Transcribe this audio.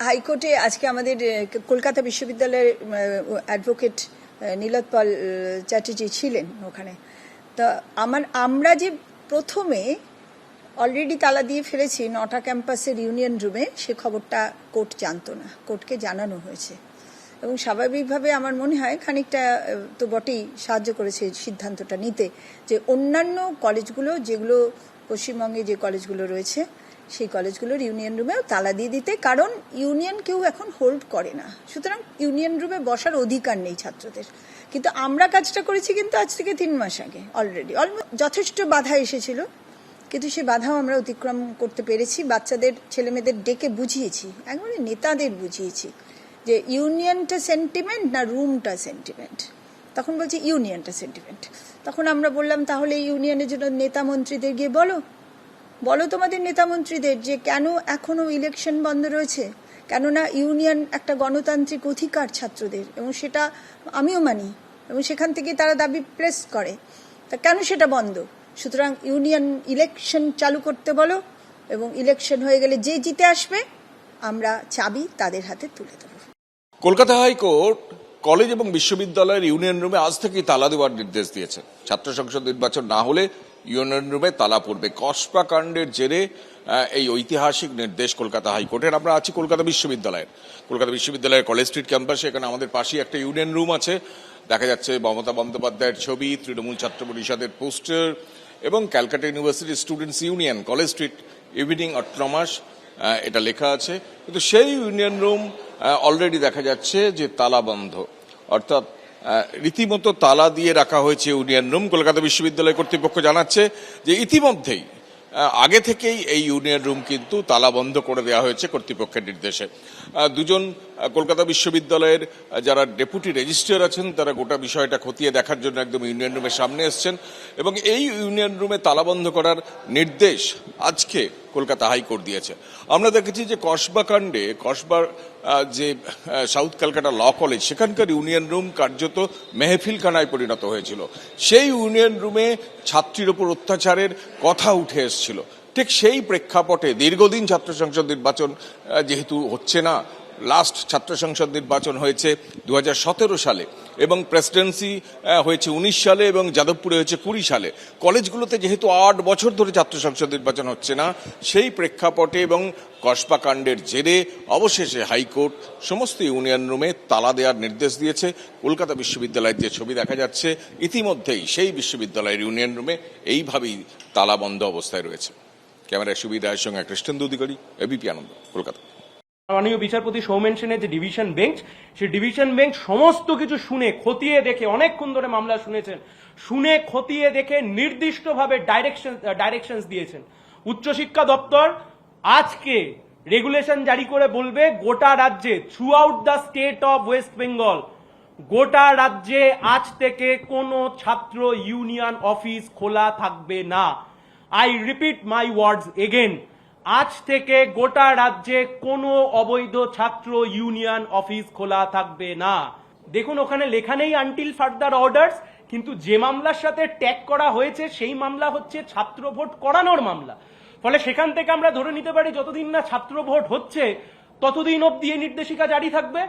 হাইকোর্টে আজকে আমাদের কলকাতা বিশ্ববিদ্যালয়ের অ্যাডভোকেট নীলোৎপল চ্যাটার্জি ছিলেন ওখানে। তা আমরা যে প্রথমে অলরেডি তালা দিয়ে ফেলেছি 9টা ক্যাম্পাসের ইউনিয়ন রুমে, সে খবরটা কোর্ট জানতো না, কোর্টকে জানানো হয়েছে এবং স্বাভাবিকভাবে আমার মনে হয় খানিকটা তো বটেই সাহায্য করেছে সিদ্ধান্তটা নিতে, যে অন্যান্য কলেজগুলো যেগুলো পশ্চিমবঙ্গে যে কলেজগুলো রয়েছে সেই কলেজগুলোর ইউনিয়ন রুমেও তালা দিয়ে দিতে, কারণ ইউনিয়ন কেউ এখন হোল্ড করে না, সুতরাং ইউনিয়ন রুমে বসার অধিকার নেই ছাত্রদের। কিন্তু আমরা কাজটা করেছি কিন্তু আজ থেকে 3 মাস আগে অলরেডি। যথেষ্ট বাধা এসেছিল, কিন্তু সে বাধাও আমরা অতিক্রম করতে পেরেছি। বাচ্চাদের ছেলেমেয়েদের ডেকে বুঝিয়েছি, একবারে নেতাদের বুঝিয়েছি যে ইউনিয়নটা সেন্টিমেন্ট না রুমটা সেন্টিমেন্ট। তখন বলছি ইউনিয়নটা সেন্টিমেন্ট। তখন আমরা বললাম তাহলে ইউনিয়নের জন্য নেতা মন্ত্রীদের গিয়ে বলো তোমাদের নেতা মন্ত্রীদের যে কেন এখনো ইলেকশন বন্ধ রয়েছে, কেননা ইউনিয়ন একটা গণতান্ত্রিক অধিকার ছাত্রদের, এবং সেটা আমিও মানি এবং সেখান থেকে তারা দাবি প্রেস করে, তা কেন সেটা বন্ধ? সুতরাং ইউনিয়ন ইলেকশন চালু করতে বলো, এবং ইলেকশন হয়ে গেলে যে জিতে আসবে আমরা চাবি তাদের হাতে তুলে দেব। কলকাতা হাইকোর্ট কলেজ এবং বিশ্ববিদ্যালয়ের ইউনিয়ন রুমে আজ থেকেই তালা দেওয়ার নির্দেশ দিয়েছে। ছাত্র সংসদ নির্বাচন না হলে ইউনিয়ন রুমে তালা পড়বে। কসবা কাণ্ডের জেরে এই ঐতিহাসিক নির্দেশ কলকাতা হাইকোর্টের। আমরা আছি কলকাতা বিশ্ববিদ্যালয়ের কলেজ স্ট্রিট ক্যাম্পাসে। এখানে আমাদের পাশেই একটা ইউনিয়ন রুম আছে, দেখা যাচ্ছে মমতা বন্দ্যোপাধ্যায়ের ছবি, তৃণমূল ছাত্র পরিষদের পোস্টার এবং Calcutta university students union college street evening autonomous এটা লেখা আছে। কিন্তু সেই ইউনিয়ন রুম অলরেডি দেখা যাচ্ছে যে তালা বন্ধ, অর্থাৎ রীতিমতো তালা দিয়ে রাখা হয়েছে ইউনিয়ন রুম। কলকাতা বিশ্ববিদ্যালয় কর্তৃপক্ষ জানাচ্ছে যে ইতিমধ্যেই আগে থেকেই এই ইউনিয়ন রুম কিন্তু তালা বন্ধ করে দেওয়া হয়েছে কর্তৃপক্ষের নির্দেশে। দুজন কলকাতা বিশ্ববিদ্যালয়ের যারা ডেপুটি রেজিস্ট্রার আছেন তারা গোটা বিষয়টা খতিয়ে দেখার জন্য একদম ইউনিয়ন রুমের সামনে এসছেন, এবং এই ইউনিয়ন রুমে তালা বন্ধ করার নির্দেশ আজকে কলকাতা হাইকোর্ট দিয়েছে। আমরা দেখেছি যে কসবা কাণ্ডে কসবার যে সাউথ ক্যালকাটা ল কলেজ, সেখানকার ইউনিয়ন রুম কার্যত মেহফিলখানায় পরিণত হয়েছিল। সেই ইউনিয়ন রুমে ছাত্রীর ওপর অত্যাচারের কথা উঠে এসেছিল। ঠিক সেই প্রেক্ষাপটে দীর্ঘদিন ছাত্র সংসদ নির্বাচন যেহেতু হচ্ছে না, লাস্ট ছাত্র সংসদ নির্বাচন হয়েছে 2017 সালে এবং প্রেসিডেন্সি হয়েছে 19 সালে এবং যাদবপুরে হয়েছে 20 সালে। কলেজগুলোতে যেহেতু 8 বছর ধরে ছাত্র সংসদ নির্বাচন হচ্ছে না, সেই প্রেক্ষাপটে এবং কসবা কাণ্ডের জেরে অবশেষে হাইকোর্ট সমস্ত ইউনিয়ন রুমে তালা দেওয়ার নির্দেশ দিয়েছে। কলকাতা বিশ্ববিদ্যালয়ের যে ছবি দেখা যাচ্ছে, ইতিমধ্যেই সেই বিশ্ববিদ্যালয়ের ইউনিয়ন রুমে এইভাবেই তালাবন্ধ অবস্থায় রয়েছে। ক্যামেরায় সুবিধার সঙ্গে কৃষ্ণেন্দু অধিকারী, এবিপি আনন্দ, কলকাতা। মাননীয় বিচারপতি সৌমেন সেনের যে ডিভিশন বেঞ্চ, সেই ডিভিশন বেঞ্চ সমস্ত কিছু শুনে খতিয়ে দেখে, অনেকক্ষণ ধরে মামলা শুনেছেন, শুনে খতিয়ে দেখে নির্দিষ্টভাবে ডাইরেকশনস দিয়েছেন। উচ্চশিক্ষা দপ্তর আজকে রেগুলেশন জারি করে বলবে গোটা রাজ্যে, through out the state of West Bengal, গোটা রাজ্যে আজ থেকে কোনো ছাত্র ইউনিয়ন অফিস খোলা থাকবে না। I repeat my words again, আজ থেকে গোটা রাজ্যে কোনো অবৈধ ছাত্র ইউনিয়ন অফিস খোলা থাকবে না। দেখুন ওখানে লেখা নেই আনটিল ফার্দার অর্ডার্স, কিন্তু যে মামলার সাথে ট্যাগ করা হয়েছে সেই মামলা হচ্ছে ছাত্র ভোট করানোর মামলা। ফলে সেখান থেকে আমরা ধরে নিতে পারি যতদিন না ছাত্র ভোট হচ্ছে ততদিন অবধি এই নির্দেশিকা জারি থাকবে।